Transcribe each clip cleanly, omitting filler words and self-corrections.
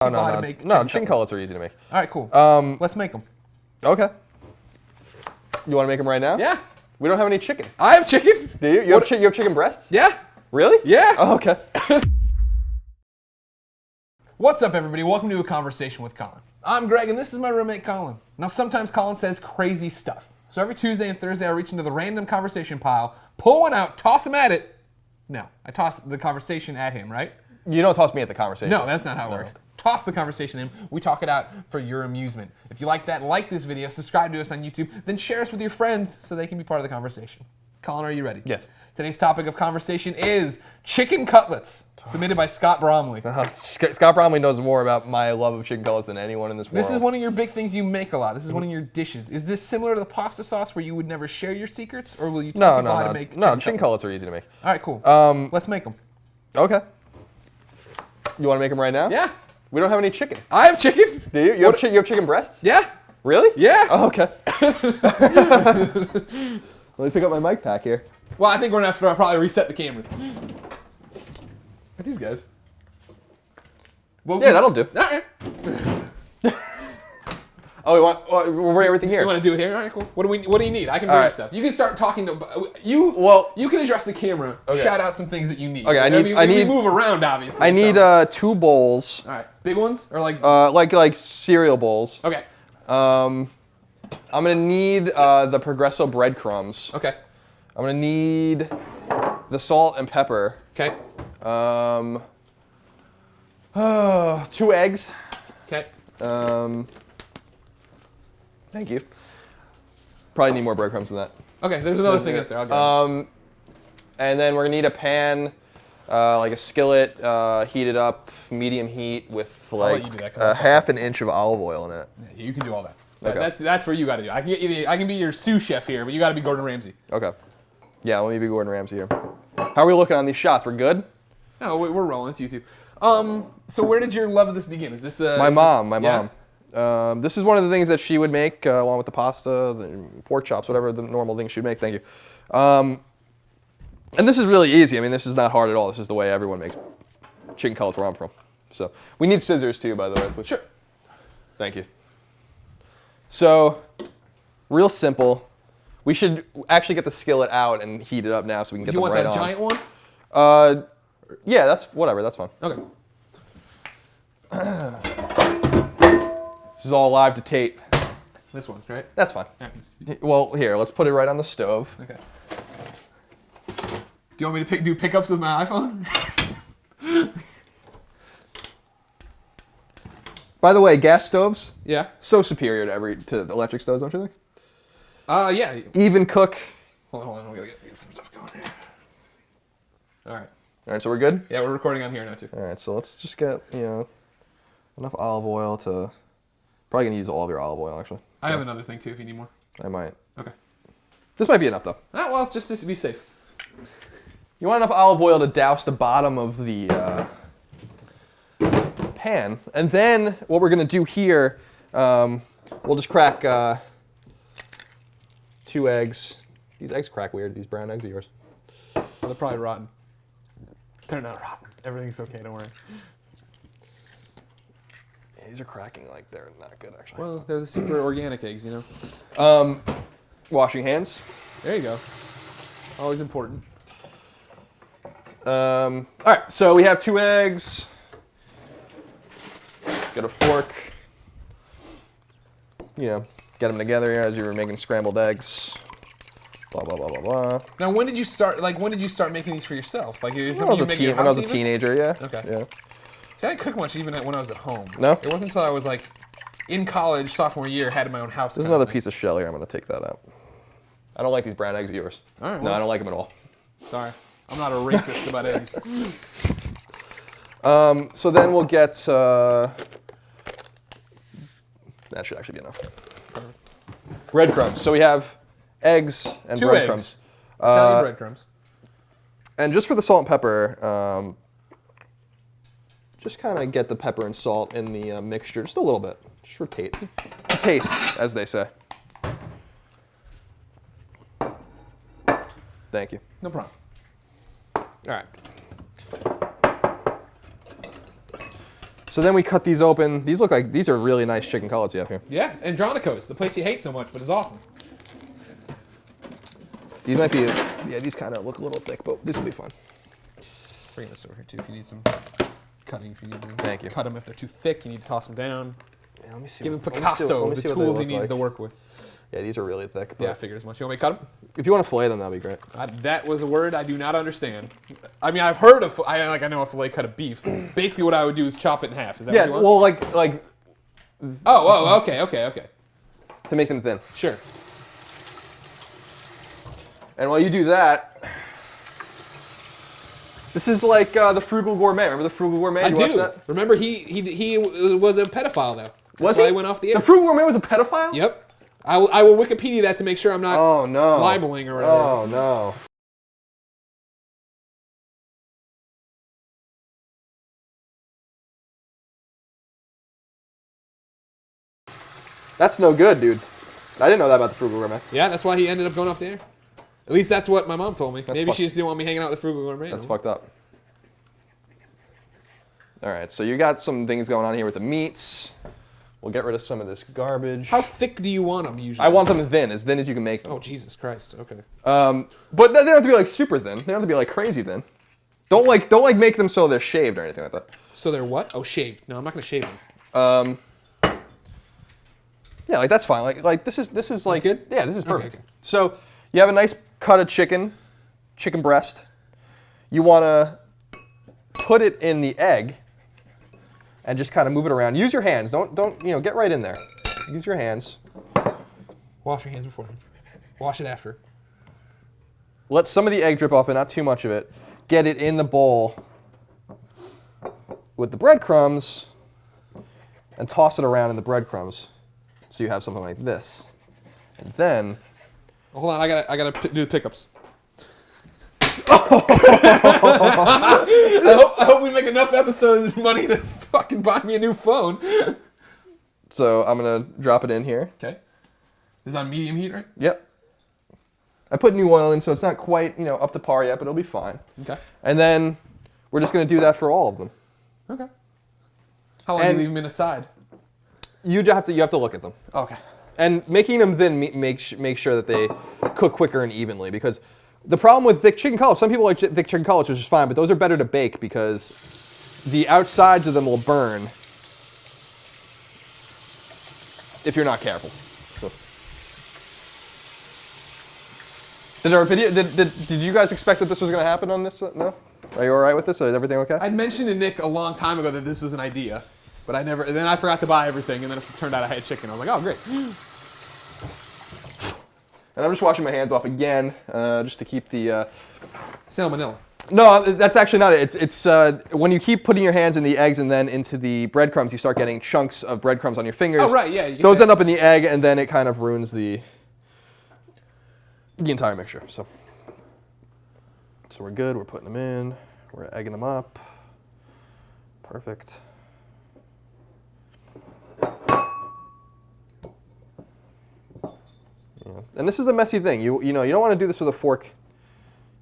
People how to make chicken cutlets are easy to make. All right, cool. Let's make them. Okay. You want to make them right now? Yeah. We don't have any chicken. I have chicken. Do you? You have chicken breasts? Yeah. Really? Yeah. Oh, okay. What's up, everybody? Welcome to A Conversation with Colin. I'm Greg, and this is my roommate, Colin. Now, sometimes Colin says crazy stuff. So every Tuesday and Thursday, I reach into the random conversation pile, pull one out, toss him at it. No, I toss the conversation at him, right? You don't toss me at the conversation. No, that's not how it works. Toss the conversation in. We talk it out for your amusement. If you like that, like this video, subscribe to us on YouTube, then share us with your friends so they can be part of the conversation. Colin, are you ready? Yes. Today's topic of conversation is chicken cutlets, submitted by Scott Bromley. Scott Bromley knows more about my love of chicken cutlets than anyone in this world. This is one of your big things you make a lot. This is one of your dishes. Is this similar to the pasta sauce where you would never share your secrets, or will you tell people how to make chicken cutlets? Chicken cutlets are easy to make. All right, cool. Let's make them. Okay. You want to make them right now? Yeah. We don't have any chicken. I have chicken. Do you? You have chicken breasts? Yeah. Really? Yeah. Oh, okay. Let me pick up my mic pack here. Well, I think we're going to have to probably reset the cameras. At these guys. Well, yeah, that'll do. All right. Oh, we'll bring everything here. You want to do it here? All right, cool. What do you need? I can bring you stuff. You can start talking to you. Well, you can address the camera. Okay. Shout out some things that you need. Okay, I need move around, obviously. I need 2 bowls. All right, big ones or like like cereal bowls. Okay. I'm gonna need the Progresso breadcrumbs. Okay. I'm gonna need the salt and pepper. Okay. 2 eggs. Okay. Thank you. Probably need more breadcrumbs than that. Okay, there's another thing out there. I'll get it. And then we're gonna need a pan, like a skillet, heated up, medium heat with like half an inch of olive oil in it. Yeah, you can do all that. Okay. That's where you got to do. I can be your sous chef here, but you got to be Gordon Ramsay. Okay. Yeah, let me be Gordon Ramsay here. How are we looking on these shots? We're good? No, we're rolling. It's YouTube. So where did your love of this begin? Is this my mom? This is one of the things that she would make along with the pasta, the pork chops, whatever the normal things she'd make. Thank you. And this is really easy. I mean, this is not hard at all. This is the way everyone makes chicken cutlets where I'm from. So we need scissors too, by the way. Sure. Thank you. So, real simple. We should actually get the skillet out and heat it up now so we can get them right on. Do you want that giant one? Yeah, that's whatever. That's fine. Okay. This is all live to tape. This one, right? That's fine. Right. Well, here, let's put it right on the stove. Okay. Do you want me to do pickups with my iPhone? By the way, gas stoves. Yeah. So superior to electric stoves, don't you think? Yeah. Even cook. Hold on. We gotta get some stuff going here. All right. All right, so we're good? Yeah, we're recording on here now too. All right, so let's just get, enough olive oil to... Probably going to use all of your olive oil, actually. So I have another thing too if you need more. I might. Okay. This might be enough, though. Well, just to be safe. You want enough olive oil to douse the bottom of the pan. And then what we're going to do here, we'll just crack 2 eggs. These eggs crack weird. These brown eggs are yours. Well, they're probably rotten. They're not rotten. Everything's okay, don't worry. Yeah, these are cracking like they're not good, actually. Well, they're the super organic eggs, you know. Washing hands. There you go. Always important. All right, so we have 2 eggs. Get a fork. Get them together as you were making scrambled eggs. Blah blah blah blah blah. Now, when did you start? When did you start making these for yourself? Like, is when I was a teenager, yeah. Okay. Yeah. See, I didn't cook much even when I was at home. No. It wasn't until I was like in college, sophomore year, had my own house. There's another piece of shell here. I'm gonna take that out. I don't like these brown eggs of yours. All right. No, I don't like them at all. Sorry, I'm not a racist about eggs. So then we'll get. That should actually be enough. Breadcrumbs. So we have eggs and 2 breadcrumbs. Eggs. Italian breadcrumbs. And just for the salt and pepper, just kind of get the pepper and salt in the mixture, just a little bit, just for taste, as they say. Thank you. No problem. All right. So then we cut these open. These look like, these are really nice chicken cutlets you have here. Yeah, Andronico's, the place you hate so much, but it's awesome. These might be, yeah, these kind of look a little thick, but this will be fun. Bring this over here too if you need some cutting. If you need to Thank you. cut them if they're too thick, you need to toss them down. Yeah, let me see. Give him let me Picasso let me the see what they tools he look needs like. to work with. Yeah, these are really thick. But Yeah, I figured as much. You want me to cut them? if you want to fillet them, that'd be great. That was a word I do not understand. I mean, I've heard of, I know a fillet cut of beef. Basically, what I would do is chop it in half. Is that Yeah, what you want? well, like Okay. to make them thin. Sure. And while you do that, this is like the Frugal Gourmet. Remember the Frugal Gourmet? I You watched do. that? Remember, he was a pedophile, though. That's Was why he? he went off the air. The Frugal Gourmet was a pedophile? Yep. I will Wikipedia that to make sure I'm not Oh, no. libeling or whatever. Oh, no. That's no good, dude. I didn't know that about the Frugal Gourmet. Yeah, that's why he ended up going off the air. At least that's what my mom told me. Maybe fucked. she just didn't want me hanging out with the Frugal Gourmet. That's fucked up. All right, so you got some things going on here with the meats. We'll get rid of some of this garbage. How thick do you want them usually? I want them thin as you can make them. Oh, Jesus Christ. Okay. But they don't have to be like super thin. They don't have to be like crazy thin. Don't make them so they're shaved or anything like that. So they're what? Oh, shaved. No, I'm not going to shave them. Yeah, like that's fine. Like this is like good? Yeah, this is perfect. Okay. So you have a nice cut of chicken breast. You want to put it in the egg and just kind of move it around. Use your hands. Don't get right in there. Use your hands. Wash your hands before. Wash it after. Let some of the egg drip off, but not too much of it. Get it in the bowl with the breadcrumbs and toss it around in the breadcrumbs. So you have something like this. And then... Oh, hold on, I gotta do the pickups. I hope we make enough episodes money to fucking buy me a new phone. So I'm going to drop it in here. Okay. This is on medium heat, right? Yep. I put new oil in, so it's not quite, up to par yet, but it'll be fine. Okay. And then we're just going to do that for all of them. Okay. How long do you leave them in a side? You have to look at them. Okay. And making them thin make sure that they cook quicker and evenly, because the problem with thick chicken cutlets, some people like thick chicken cutlets, which is fine, but those are better to bake because the outsides of them will burn if you're not careful. So. Did you guys expect that this was going to happen on this? No? Are you all right with this? Is everything okay? I'd mentioned to Nick a long time ago that this was an idea, but then I forgot to buy everything, and then it turned out I had chicken. I was like, oh, great. And I'm just washing my hands off again, just to keep the... Salmonella. No, that's actually not it. It's when you keep putting your hands in the eggs and then into the breadcrumbs, you start getting chunks of breadcrumbs on your fingers. Oh, right, yeah. Those end up in the egg, and then it kind of ruins the entire mixture. So we're good. We're putting them in. We're egging them up. Perfect. Yeah. And this is a messy thing. You don't want to do this with a fork. You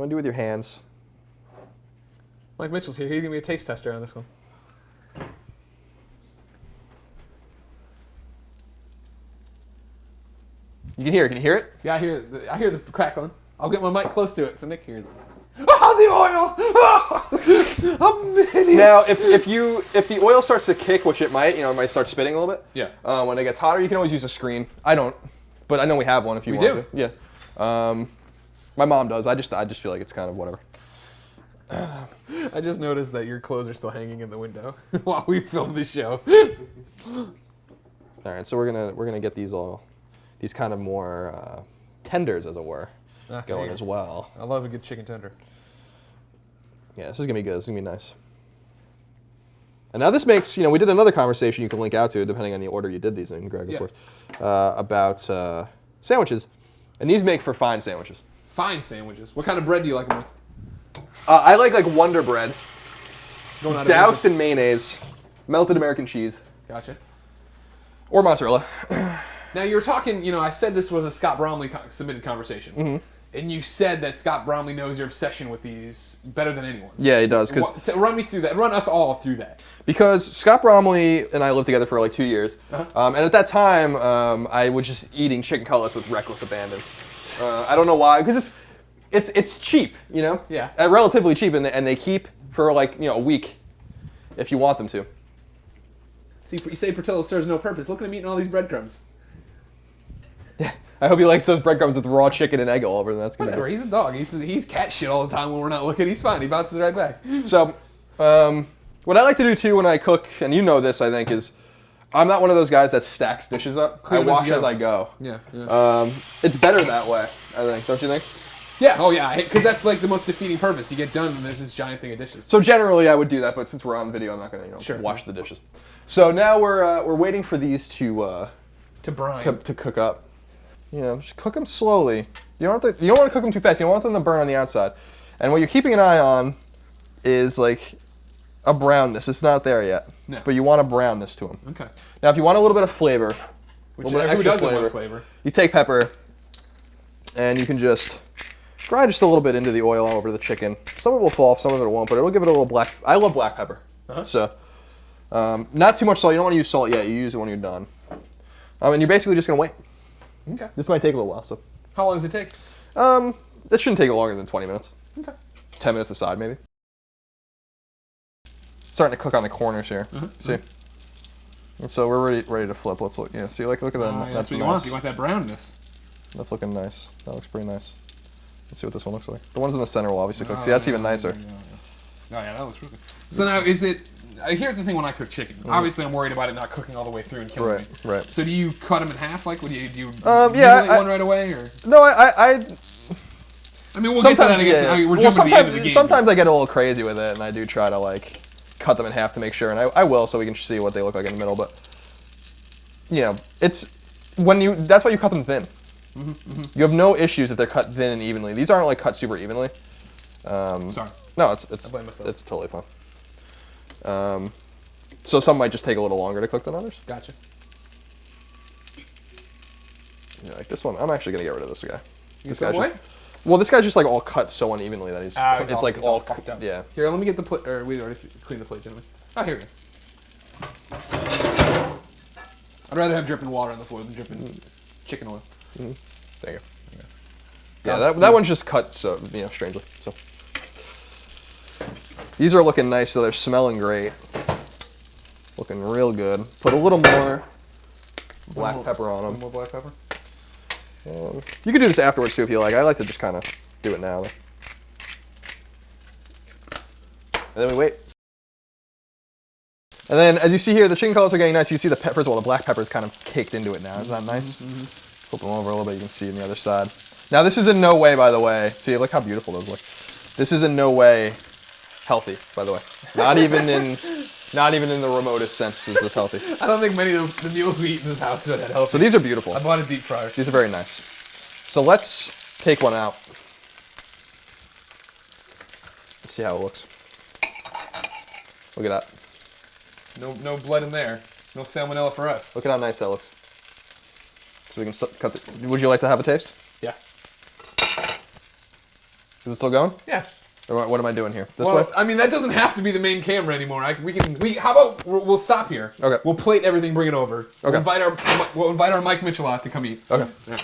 want to do it with your hands. Mike Mitchell's here. He's going to be a taste tester on this one. You can hear it. Can you hear it? Yeah, I hear the crackling. I'll get my mic close to it so Nick hears it. Oh, the oil! Oh, I'm hideous. Now, if the oil starts to kick, which it might, it might start spitting a little bit. Yeah. When it gets hotter, you can always use a screen. I don't, but I know we have one if you want do? to. Yeah. My mom does. I just feel like it's kind of whatever. I just noticed that your clothes are still hanging in the window while we film this show. All right, so we're gonna get these kind of more tenders, as it were, going as well. I love a good chicken tender. Yeah, this is gonna be good. This is gonna be nice. And now this makes, we did another conversation you can link out to, depending on the order you did these in, Greg, of course, about sandwiches. And these make for fine sandwiches. Fine sandwiches. What kind of bread do you like them with? I like Wonder Bread, Going out of doused business. in mayonnaise, melted American cheese, Gotcha. or mozzarella. Now, you were talking, I said this was a Scott Bromley submitted conversation. Mm-hmm. And you said that Scott Bromley knows your obsession with these better than anyone. Yeah, he does. Run me through that. Run us all through that. Because Scott Bromley and I lived together for like 2 years. And at that time, I was just eating chicken cutlets with reckless abandon. I don't know why, because it's cheap, you know? Yeah. Relatively cheap, and they keep for like, a week if you want them to. See, you say Portillo serves no purpose. Look at him eating all these breadcrumbs. Yeah. I hope he likes those breadcrumbs with raw chicken and egg all over them. That's good. Whatever, he's a dog. He's cat shit all the time when we're not looking. He's fine. He bounces right back. So, what I like to do too when I cook, and you know this, I think, is I'm not one of those guys that stacks dishes up. I wash as I go. Yeah. It's better that way, I think. Don't you think? Yeah. Oh yeah. Because that's like the most defeating purpose. You get done and there's this giant thing of dishes. So generally, I would do that, but since we're on video, I'm not going to wash the dishes. So now we're waiting for these to brine to cook up. Just cook them slowly. You don't want to cook them too fast. You don't want them to burn on the outside. And what you're keeping an eye on is like a brownness. It's not there yet. No. But you want to brown this to them. Okay. Now, if you want a little bit of flavor, who doesn't want flavor? You take pepper, and you can just fry just a little bit into the oil all over the chicken. Some of it will fall off, some of it won't, but it'll give it a little black. I love black pepper. So, not too much salt. You don't want to use salt yet. You use it when you're done. And you're basically just going to wait. Okay. This might take a little while. So. How long does it take? It shouldn't take longer than 20 minutes. Okay. 10 minutes aside, maybe. Starting to cook on the corners here. See? And so we're ready to flip. Let's look. Yeah. See, look at that. That's what you want. You want that brownness. That's looking nice. That looks pretty nice. Let's see what this one looks like. The ones in the center will obviously cook. See, that's even nicer. Oh yeah, that looks really good. So now, is it? Here's the thing: when I cook chicken, obviously I'm worried about it not cooking all the way through and killing me. Right. So do you cut them in half? Like, do you mutilate one right away, or? No, I mean, we'll get to that. I guess we're jumping to the end of the game. Sometimes I get a little crazy with it, and I do try to like cut them in half to make sure, and I will, so we can see what they look like in the middle. But it's that's why you cut them thin. You have no issues if they're cut thin and evenly. These aren't like cut super evenly. Sorry. No, I blame myself. it's totally fine. So some might just take a little longer to cook than others. Gotcha. Yeah, like this one, I'm actually gonna get rid of this guy. This guy. Well, this guy's just like all cut so unevenly that it's like all fucked up. Yeah. Here, let me get the plate. Or we already cleaned the plate, gentlemen. Oh, here we go. I'd rather have dripping water on the floor than dripping chicken oil. There you go. Yeah, that one's just cut so strangely. So these are looking nice, so they're smelling great. Looking real good. Put a little more black pepper on them. More black pepper. You can do this afterwards too if you like. I like to just kind of do it now. And then we wait. And then, as you see here, the chicken cutlets are getting nice. You see the peppers, well, the black pepper is kind of caked into it now. Isn't that nice? Flip them over a little bit. You can see on the other side. Now, this is in no way, by the way. See, look how beautiful those look. This is in no way healthy, by the way. Not even in the remotest sense is this healthy. I don't think many of the meals we eat in this house are that healthy. So these are beautiful. I bought a deep fryer. These are very nice. So let's take one out. Let's see how it looks. Look at that. No blood in there. No salmonella for us. Look at how nice that looks. So we can cut the... Would you like to have a taste? Yeah. Is it still going? Yeah. Or what am I doing here? This way? I mean, that doesn't have to be the main camera anymore. How about we'll stop here. Okay. We'll plate everything, bring it over. Okay. We'll invite our Mike Mitchell out to come eat. Okay. Yeah.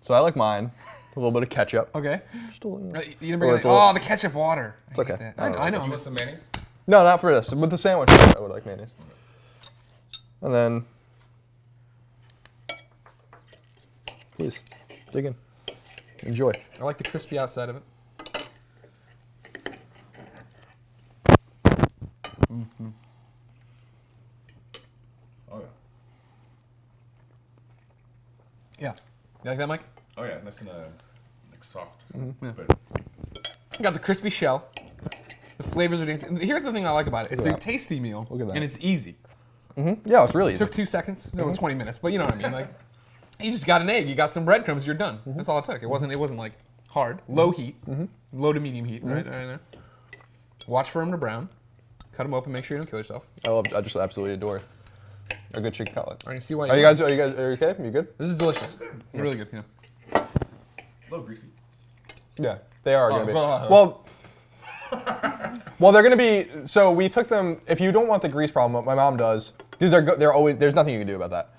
So I like mine. A little bit of ketchup. Okay. Just a little. You didn't bring the ketchup water. It's okay. I know. You want some mayonnaise? No, not for this. With the sandwich, I would like mayonnaise. And then, please, dig in. Enjoy. I like the crispy outside of it. Oh yeah. Yeah. You like that, Mike? Oh yeah, nice and like soft. Yeah. But You got the crispy shell. The flavors are dancing. Here's the thing I like about it. It's a tasty meal. Look at that. And it's easy. Yeah, it's really It easy. took 2 seconds. No, 20 minutes. But you know what I mean. Like, you just got an egg. You got some breadcrumbs. You're done. That's all it took. It wasn't like hard. Low heat. Low to medium heat. Right there. Watch for them to brown. Cut them open. Make sure you don't kill yourself. I just absolutely adore a good chicken cutlet. I can see why. Are you guys okay? You good? This is delicious. Really good. Yeah. A little greasy. Yeah, they are going to be. well, Well, they're going to be. So we took them. If you don't want the grease problem, my mom does, because they're always. There's nothing you can do about that.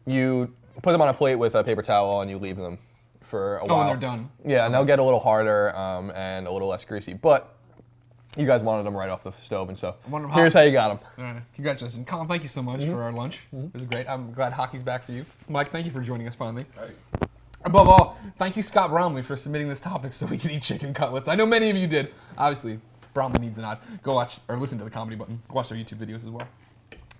You put them on a plate with a paper towel and you leave them for a while. Oh, and they're done. Yeah, and they'll get a little harder and a little less greasy. But you guys wanted them right off the stove, and so here's how you got them. All right. Congratulations. Colin, thank you so much for our lunch. It was great. I'm glad hockey's back for you. Mike, thank you for joining us finally. Hey. Above all, thank you, Scott Bromley, for submitting this topic so we can eat chicken cutlets. I know many of you did. Obviously, Bromley needs a nod. Go watch or listen to the comedy button. Watch their YouTube videos as well.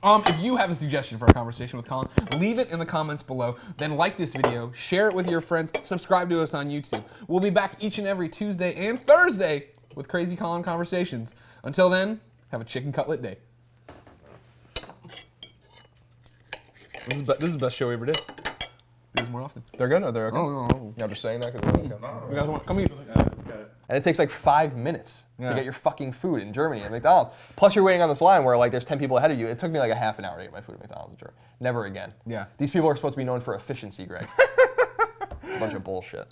If you have a suggestion for a conversation with Colin, leave it in the comments below. Then like this video, share it with your friends, subscribe to us on YouTube. We'll be back each and every Tuesday and Thursday with Crazy Colin conversations. Until then, have a chicken cutlet day. This is the best show we ever did. Do this more often. They're good? Or they're okay? Oh. Yeah, I'm just saying that because they're okay. You guys want come eat? Yeah, it's got it. And it takes like 5 minutes Yeah. to get your fucking food in Germany at McDonald's. Plus you're waiting on this line where like there's 10 people ahead of you. It took me like a half an hour to get my food at McDonald's in Germany. Never again. Yeah. These people are supposed to be known for efficiency, Greg. A bunch of bullshit.